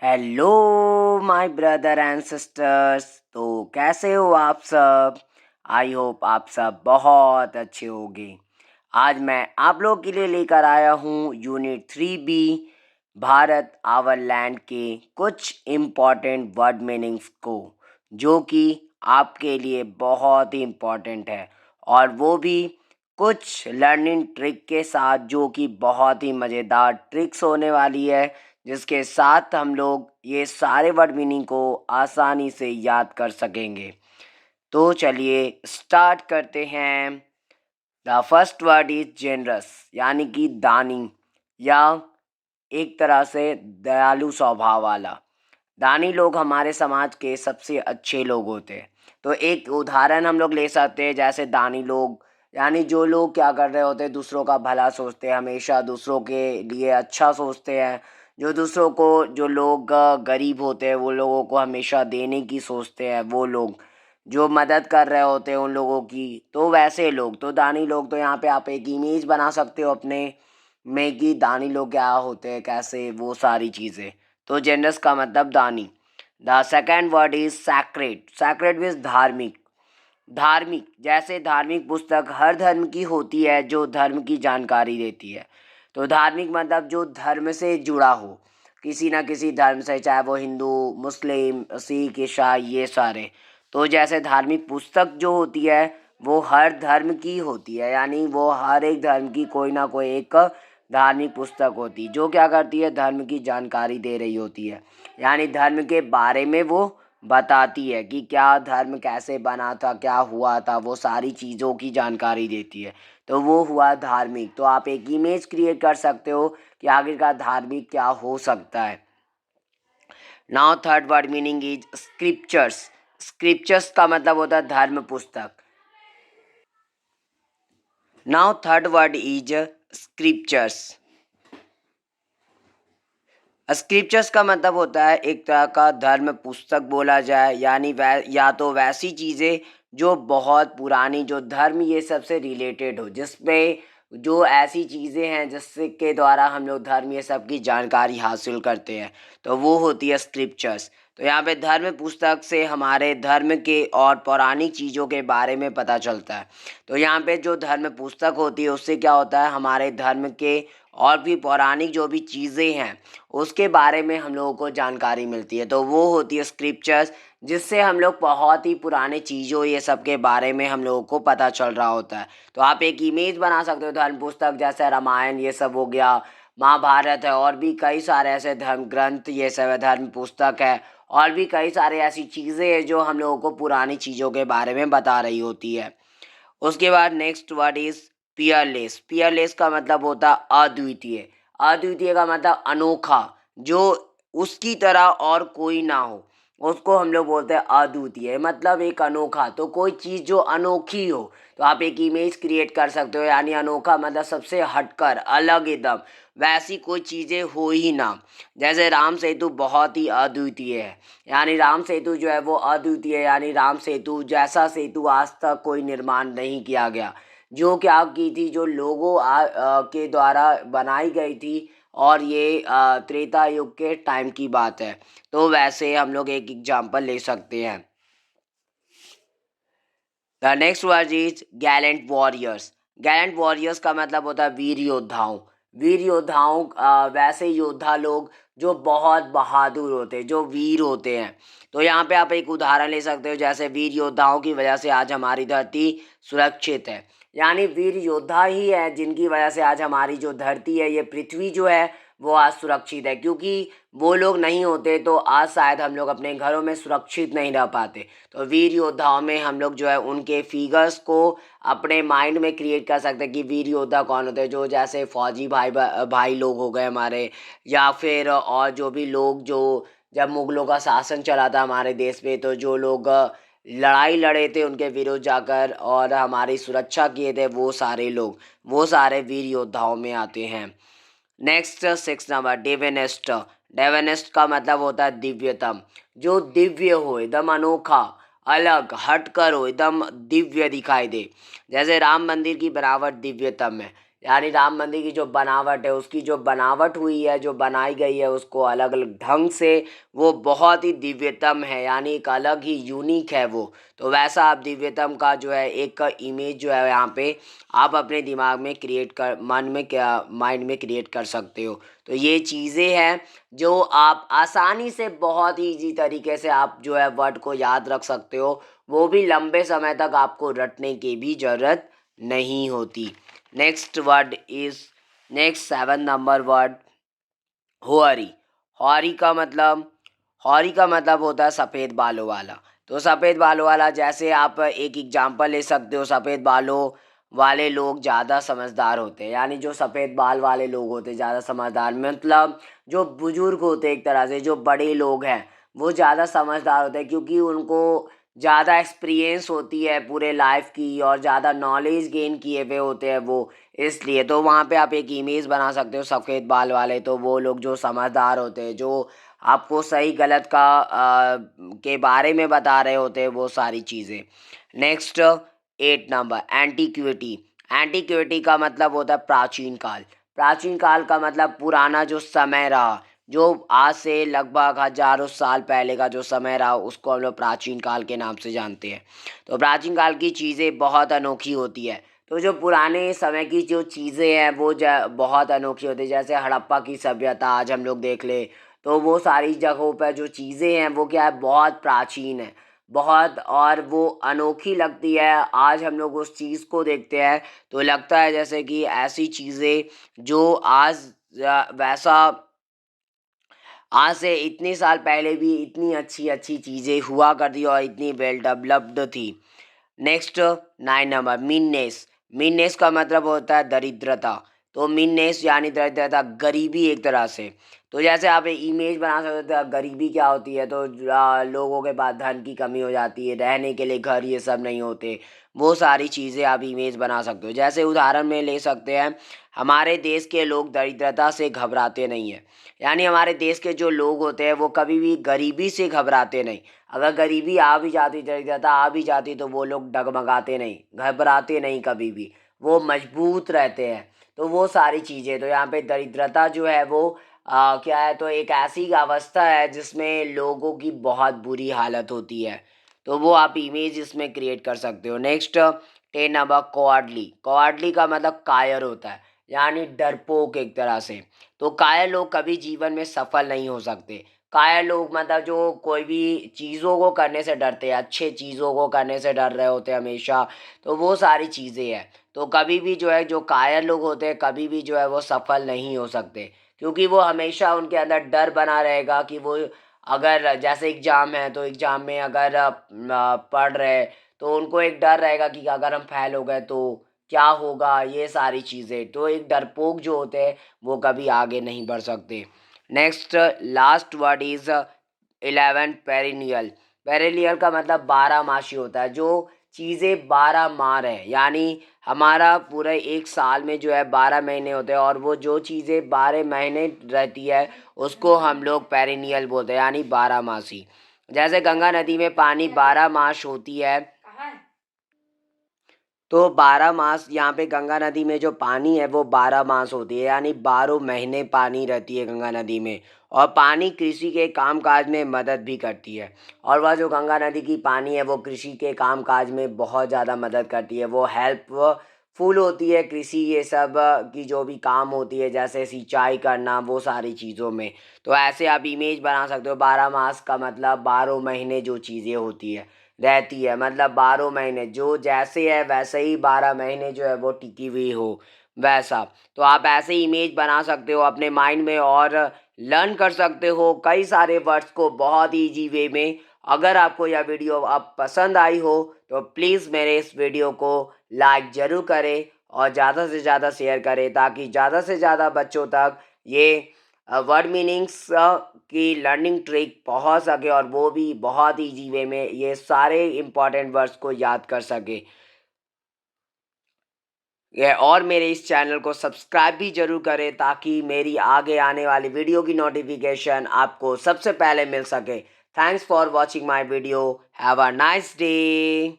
Hello my brother and sisters. तो कैसे हो आप सब? आई होप आप सब बहुत अच्छे होंगे। आज मैं आप लोग के लिए लेकर आया हूँ unit 3B Bharat our land के कुछ इम्पॉर्टेंट वर्ड मीनिंग्स को, जो कि आपके लिए बहुत ही इम्पॉर्टेंट है, और वो भी कुछ लर्निंग ट्रिक के साथ, जो कि बहुत ही मज़ेदार ट्रिक्स होने वाली है, जिसके साथ हम लोग ये सारे वर्ड मीनिंग को आसानी से याद कर सकेंगे। तो चलिए स्टार्ट करते हैं। The first word is generous, यानी कि दानी, या एक तरह से दयालु स्वभाव वाला। दानी लोग हमारे समाज के सबसे अच्छे लोग होते हैं। तो एक उदाहरण हम लोग ले सकते हैं, जैसे दानी लोग यानी जो लोग क्या कर रहे होते हैं, दूसरों का भला सोचते हैं, हमेशा दूसरों के लिए अच्छा सोचते हैं। जो दूसरों को, जो लोग गरीब होते हैं, वो लोगों को हमेशा देने की सोचते हैं। वो लोग जो मदद कर रहे होते हैं उन लोगों की, तो वैसे लोग तो दानी लोग। तो यहाँ पे आप एक इमेज बना सकते हो अपने में कि दानी लोग क्या होते हैं, कैसे, वो सारी चीज़ें। तो जेनरस का मतलब दानी। The second word is sacred. Sacred means धार्मिक। धार्मिक जैसे धार्मिक पुस्तक हर धर्म की होती है, जो धर्म की जानकारी देती है। तो धार्मिक मतलब जो धर्म से जुड़ा हो, किसी ना किसी धर्म से, चाहे वो हिंदू, मुस्लिम, सिख, ईसाई, ये सारे। तो जैसे धार्मिक पुस्तक जो होती है वो हर धर्म की होती है, यानी वो हर एक धर्म की कोई ना कोई एक धार्मिक पुस्तक होती है, जो क्या करती है, धर्म की जानकारी दे रही होती है। यानी धर्म के बारे में वो बताती है कि क्या धर्म कैसे बना था, क्या हुआ था, वो सारी चीज़ों की जानकारी देती है। तो वो हुआ धार्मिक। तो आप एक इमेज क्रिएट कर सकते हो कि आखिरकार धार्मिक क्या हो सकता है। Now third word meaning is scriptures. Scriptures का मतलब होता है धर्म पुस्तक। Now third word is scriptures. Scriptures का मतलब होता है एक तरह का धर्म पुस्तक बोला जाए, यानी या तो वैसी चीज़ें जो बहुत पुरानी, जो धर्म ये सब से रिलेटेड हो, जिसमें जो ऐसी चीज़ें हैं जिससे के द्वारा हम लोग धर्म ये सब की जानकारी हासिल करते हैं, तो वो होती है स्क्रिप्चर्स। तो यहाँ पे धर्म पुस्तक से हमारे धर्म के और पौराणिक चीज़ों के बारे में पता चलता है। तो यहाँ पे जो धर्म पुस्तक होती है उससे क्या होता है, हमारे धर्म के और भी पौराणिक जो भी चीज़ें हैं उसके बारे में हम लोगों को जानकारी मिलती है। तो वो होती है स्क्रिप्चर्स, जिससे हम लोग बहुत ही पुराने चीज़ों ये सब के बारे में हम लोगों को पता चल रहा होता है। तो आप एक इमेज बना सकते हो धर्म पुस्तक, जैसे रामायण ये सब हो गया, महाभारत है, और भी कई सारे ऐसे धर्म ग्रंथ ये सब है, धर्म पुस्तक है, और भी कई सारे ऐसी चीज़ें हैं जो हम लोगों को पुरानी चीज़ों के बारे में बता रही होती है। उसके बाद next word is Peerless. Peerless का मतलब होता है अद्वितीय। अद्वितीय का मतलब अनोखा, जो उसकी तरह और कोई ना हो, उसको हम लोग बोलते हैं अद्वितीय, मतलब एक अनोखा। तो कोई चीज़ जो अनोखी हो, तो आप एक इमेज क्रिएट कर सकते हो, यानी अनोखा मतलब सबसे हटकर, अलग एकदम, वैसी कोई चीज़ें हो ही ना। जैसे राम सेतु बहुत ही अद्वितीय है, यानी राम सेतु जो है वो अद्वितीय है, यानी राम सेतु जैसा सेतु आज तक कोई निर्माण नहीं किया गया। जो क्या की थी, जो लोगों के द्वारा बनाई गई थी, और ये त्रेता युग के टाइम की बात है। तो वैसे हम लोग एक एग्जांपल ले सकते हैं। The next word is Gallant warriors. Gallant warriors का मतलब होता है वीर योद्धाओं। वीर योद्धाओं वैसे योद्धा लोग जो बहुत बहादुर होते हैं, जो वीर होते हैं। तो यहाँ पे आप एक उदाहरण ले सकते हो, जैसे वीर योद्धाओं की वजह से आज हमारी धरती सुरक्षित है। यानी वीर योद्धा ही है जिनकी वजह से आज हमारी जो धरती है, ये पृथ्वी जो है वो आज सुरक्षित है। क्योंकि वो लोग नहीं होते तो आज शायद हम लोग अपने घरों में सुरक्षित नहीं रह पाते। तो वीर योद्धाओं में हम लोग जो है उनके फिगर्स को अपने माइंड में क्रिएट कर सकते हैं कि वीर योद्धा कौन होते हैं। जो जैसे फौजी भाई लोग हो गए हमारे, या फिर और जो भी लोग, जो जब मुगलों का शासन चला था हमारे देश पे, तो जो लोग लड़ाई लड़े थे उनके विरुद्ध जाकर और हमारी सुरक्षा किए थे, वो सारे लोग, वो सारे वीर योद्धाओं में आते हैं। Next 6 number डिविनिस्ट। डिविनिस्ट का मतलब होता है दिव्यतम, जो दिव्य हो, एकदम अनोखा, अलग, हटकर हो, एकदम दिव्य दिखाई दे। जैसे राम मंदिर की बनावट दिव्यतम है, यानी राम मंदिर की जो बनावट है, उसकी जो बनावट हुई है, जो बनाई गई है उसको अलग अलग ढंग से, वो बहुत ही दिव्यतम है, यानी एक अलग ही यूनिक है वो। तो वैसा आप दिव्यतम का जो है एक इमेज जो है यहाँ पे आप अपने दिमाग में क्रिएट कर, मन में क्या माइंड में क्रिएट कर सकते हो। तो ये चीज़ें हैं जो आप आसानी से बहुत ही ईजी तरीके से आप जो है वर्ड को याद रख सकते हो, वो भी लंबे समय तक आपको रटने की भी ज़रूरत नहीं होती। Next word is next 7 number word होरी। होरी का मतलब होरी का मतलब होता है सफ़ेद बालों वाला। तो सफ़ेद बालों वाला, जैसे आप एक एग्जांपल ले सकते हो, सफ़ेद बालों वाले लोग ज़्यादा समझदार होते हैं, यानी जो सफ़ेद बाल वाले लोग होते हैं ज़्यादा समझदार, मतलब जो बुजुर्ग होते हैं, एक तरह से जो बड़े लोग हैं वो ज़्यादा समझदार होते हैं, क्योंकि उनको ज़्यादा एक्सपीरियंस होती है पूरे लाइफ की और ज़्यादा नॉलेज गेन किए हुए होते हैं वो, इसलिए। तो वहाँ पे आप एक इमेज बना सकते हो सफ़ेद बाल वाले, तो वो लोग जो समझदार होते हैं, जो आपको सही गलत का के बारे में बता रहे होते हैं, वो सारी चीज़ें। Next 8 number antiquity. एंटीक्विटी का मतलब होता है प्राचीन काल। प्राचीन काल का मतलब पुराना जो समय रहा, जो आज से लगभग हजारों साल पहले का जो समय रहा, उसको हम लोग प्राचीन काल के नाम से जानते हैं। तो प्राचीन काल की चीज़ें बहुत अनोखी होती है। तो जो पुराने समय की जो चीज़ें हैं वो बहुत अनोखी होती है, जैसे हड़प्पा की सभ्यता आज हम लोग देख ले, तो वो सारी जगहों पर जो चीज़ें हैं वो क्या है, बहुत प्राचीन है, बहुत, और वो अनोखी लगती है। आज हम लोग उस चीज़ को देखते हैं तो लगता है जैसे कि ऐसी चीज़ें जो आज वैसा आज से इतने साल पहले भी इतनी अच्छी अच्छी चीज़ें हुआ करती और इतनी वेल डेवलप्ड थी। Next 9 number meanness. मीननेस का मतलब होता है दरिद्रता। तो मीननेस यानी दरिद्रता, गरीबी एक तरह से। तो जैसे आप एक इमेज बना सकते हो गरीबी क्या होती है, तो लोगों के पास धन की कमी हो जाती है, रहने के लिए घर ये सब नहीं होते, वो सारी चीज़ें आप इमेज बना सकते हो। जैसे उदाहरण में ले सकते हैं, हमारे देश के लोग दरिद्रता से घबराते नहीं हैं, यानी हमारे देश के जो लोग होते हैं वो कभी भी गरीबी से घबराते नहीं। अगर गरीबी आ भी जाती, दरिद्रता आ भी जाती, तो वो लोग डगमगाते नहीं, घबराते नहीं कभी भी, वो मजबूत रहते हैं। तो वो सारी चीज़ें, तो यहाँ पे दरिद्रता जो है वो क्या है, तो एक ऐसी अवस्था है जिसमें लोगों की बहुत बुरी हालत होती है। तो वो आप इमेज इसमें क्रिएट कर सकते हो। Next 10 number cowardly. कॉवर्डली का मतलब कायर होता है, यानी डरपोक एक तरह से। तो कायर लोग कभी जीवन में सफल नहीं हो सकते। कायर लोग मतलब जो कोई भी चीज़ों को करने से डरते हैं, अच्छे चीज़ों को करने से डर रहे होते हैं हमेशा, तो वो सारी चीज़ें हैं। तो कभी भी जो है, जो कायर लोग होते हैं कभी भी जो है वो सफल नहीं हो सकते, क्योंकि वो हमेशा उनके अंदर डर बना रहेगा कि वो, अगर जैसे एग्ज़ाम है तो एग्ज़ाम में अगर पढ़ रहे, तो उनको एक डर रहेगा कि अगर हम फेल हो गए तो क्या होगा, ये सारी चीज़ें। तो एक डरपोक जो होते हैं वो कभी आगे नहीं बढ़ सकते। Next last word is 11 perennial. Perennial का मतलब 12 मासी होता है, जो चीज़ें 12 माह है, यानी हमारा पूरे एक साल में जो है 12 महीने होते हैं, और वो जो चीज़ें 12 महीने रहती है उसको हम लोग पेरिनियल बोलते हैं, यानी 12 मासी। जैसे गंगा नदी में पानी 12 मास होती है, तो 12 मास यहाँ पे गंगा नदी में जो पानी है वो 12 मास होती है, यानी 12 महीने पानी रहती है गंगा नदी में। और पानी कृषि के कामकाज में मदद भी करती है, और वह जो गंगा नदी की पानी है वो कृषि के कामकाज में बहुत ज़्यादा मदद करती है, वो हेल्पफुल होती है कृषि ये सब की जो भी काम होती है, जैसे सिंचाई करना, वो सारी चीज़ों में। तो ऐसे आप इमेज बना सकते हो, 12 मास का मतलब 12 महीने जो चीज़ें होती है रहती है, मतलब 12 महीने जो जैसे है वैसे ही 12 महीने जो है वो टिकी हुई हो, वैसा। तो आप ऐसे इमेज बना सकते हो अपने माइंड में, और लर्न कर सकते हो कई सारे वर्ड्स को बहुत ईजी वे में। अगर आपको यह वीडियो अब पसंद आई हो तो प्लीज़ मेरे इस वीडियो को लाइक ज़रूर करें और ज़्यादा से ज़्यादा शेयर करें, ताकि ज़्यादा से ज़्यादा बच्चों तक ये वर्ड मीनिंग्स की लर्निंग ट्रिक पहुंच सके, और वो भी बहुत ईजी वे में ये सारे इम्पॉर्टेंट वर्ड्स को याद कर सके। ये और मेरे इस चैनल को सब्सक्राइब भी ज़रूर करें, ताकि मेरी आगे आने वाली वीडियो की नोटिफिकेशन आपको सबसे पहले मिल सके। Thanks for watching my video. Have a nice day.